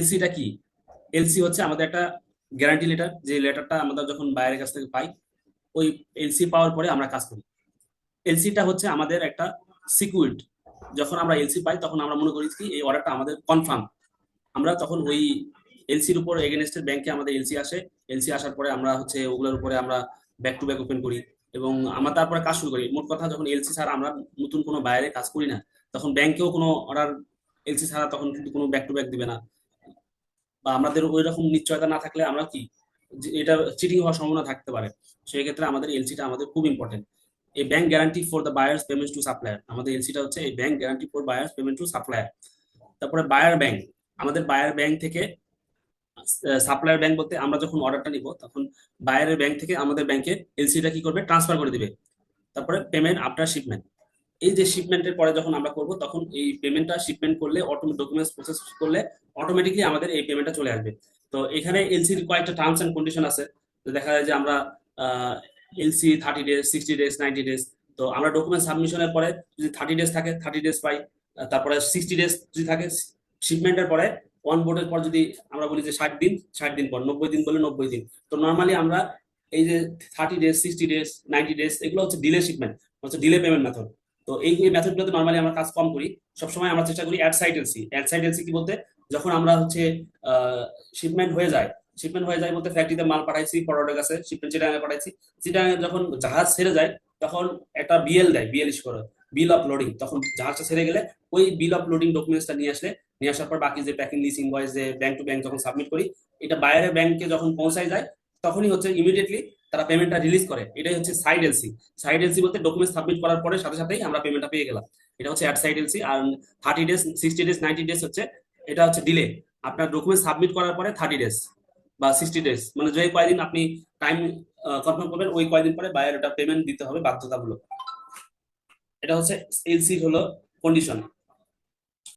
এলসিটা কি? এলসি হচ্ছে আমাদের একটা গ্যারান্টি লেটার, যে লেটারটা আমরা যখন বাইরের কাছ থেকে পাই, ওই এলসি পাওয়ার পরে আমরা কাজ করি। এলসিটা হচ্ছে আমাদের একটা সিকিউরিড। যখন আমরা এলসি পাই তখন আমরা মনে করি কি এই অর্ডারটা আমাদের কনফার্ম। আমরা তখন ওই এলসির উপর এগেনস্টের ব্যাংকে আমাদের এলসি আসে। এলসি আসার পরে আমরা হচ্ছে ওগুলোর উপরে আমরা ব্যাক টু ব্যাক ওপেন করি এবং আমরা তারপরে কাজ শুরু করি। মোট কথা, যখন এলসি ছাড়া আমরা নতুন কোনো বাইরে কাজ করি না, তখন ব্যাংকেও কোনো অর্ডার এলসি ছাড়া তখন কিন্তু কোনো ব্যাক টু ব্যাক দিবে না। বা আমাদের ওই রকম নিশ্চয়তা না থাকলে আমরা কি, যে এটা চিটিং হওয়ার সম্ভাবনা থাকতে পারে। সেই ক্ষেত্রে আমাদের এলসিটা আমাদের খুব ইম্পর্টেন্ট। এই bank guarantee for the buyers payment to supplier, আমাদের এলসিটা হচ্ছে এই bank guarantee for buyers payment to supplier. তারপরে বায়ার ব্যাংক, আমাদের বায়ার ব্যাংক থেকে সাপ্লায়ার ব্যাংক বলতে আমরা যখন অর্ডারটা নিব তখন বায়ারের ব্যাংক থেকে আমাদের ব্যাংকে এলসিটা কি করবে, ট্রান্সফার করে দিবে। তারপরে পেমেন্ট আফটার শিপমেন্ট, এই যে শিপমেন্টের পরে যখন আমরা করব তখন এই পেমেন্টটা শিপমেন্ট করলে অটোমেটিক ডকুমেন্টস প্রসেস করলে অটোমেটিকলি আমাদের এই পেমেন্টটা চলে আসবে। তো এখানে এলসির কয়েকটা টার্মস এন্ড কন্ডিশন আছে। তো দেখা যায় যে আমরা এলসি 30 ডেজ, 60 ডেজ, 90 ডেজ। তো আমরা ডকুমেন্ট সাবমিশনের পরে যদি 30 ডেজ থাকে 30 ডেজ পাই। তারপরে 60 ডেজ যদি থাকে, শিপমেন্টের পরে অন বোর্ডের পর যদি আমরা বলি যে 60 দিন, 60 দিন পর 90 দিন বলে 90 দিন। তো নর্মালি আমরা এই যে 30 ডেজ, 60 ডেজ, 90 ডেজ, এগুলো হচ্ছে ডিলে শিপমেন্ট, হচ্ছে ডিলে পেমেন্ট মেথড। তো এই মেথডগুলোতে নর্মালি আমরা কাজ কম করি। সবসময় আমরা চেষ্টা করি at sight LC. At sight LC কি বলতে, যখন আমরা হচ্ছে শিপমেন্ট হয়ে যায়, শিপমেন্ট হয়ে যায় বলতে ফ্যাক্টরিতে মাল পাঠাইছি, ফরওয়ার্ডের কাছে শিপমেন্ট চিটাগাঙে পাঠাইছি। চিটাগাঙে যখন জাহাজ ছেড়ে যায় তখন একটা বিএল দেয়, বিএল ইস্যু করে, বিল অফ লোডিং। তখন জাহাজটা ছেড়ে গেলে ওই বিল অফ লোডিং ডকুমেন্টসটা নিয়ে আসলে, নিয়ে আসার পর বাকি যে প্যাকিং লিস্ট, ইনভয়েস যে ব্যাংক টু ব্যাংক যখন সাবমিট করি, এটা বাইরের ব্যাংকে যখন পৌঁছায় যায় তখনই হচ্ছে ইমিডিয়েটলি তারা পেমেন্টটা রিলিজ করে। এটাই হচ্ছে সাইড এলসি। সাইড এলসি বলতে ডকুমেন্ট সাবমিট করার পরে সাথে সাথেই আমরা পেমেন্টটা পেয়ে গেলাম। এটা হচ্ছে অ্যাট সাইড এলসি। আর 30 ডেজ, 60 ডেজ, 90 ডেজ হচ্ছে, এটা হচ্ছে ডিলে। আপনার ডকুমেন্ট সাবমিট করার পরে 30 ডেজ বা 60 ডেজ, মানে যে কয়দিন আপনি টাইম কনফার্ম করবেন ওই কয়দিন পরে বায়ার এটা পেমেন্ট দিতে হবে বাধ্যতামূলক। এটা হচ্ছে এলসি হলো কন্ডিশন।